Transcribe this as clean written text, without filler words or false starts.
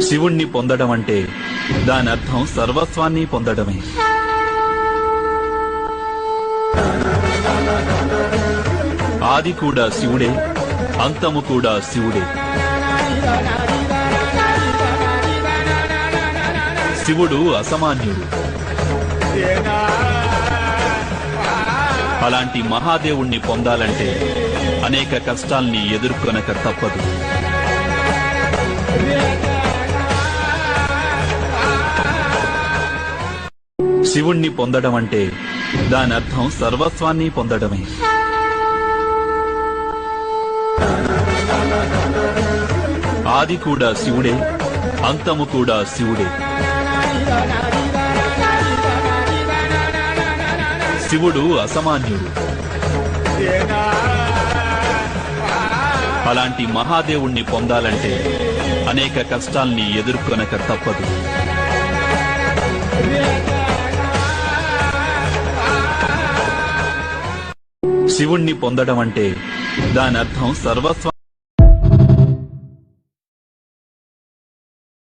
శివుణ్ణి పొందడం అంటే దాని అర్థం సర్వస్వాన్ని పొందడమే. ఆది కూడా శివుడే, అంతము కూడా శివుడే. శివుడు అసమాన్యుడు. అలాంటి మహాదేవుణ్ణి పొందాలంటే అనేక కష్టాల్ని ఎదుర్కొనక తప్పదు. శివుణ్ణి పొందడం అంటే దాని అర్థం సర్వస్వాన్ని పొందడమే. ఆది కూడా శివుడే, అంతము కూడా శివుడే. శివుడు అసమాన్యుడు. అలాంటి మహాదేవుణ్ణి పొందాలంటే అనేక కష్టాల్ని ఎదుర్కొనక తప్పదు. శివుణ్ణి పొందడం అంటే దాని అర్థం సర్వస్వ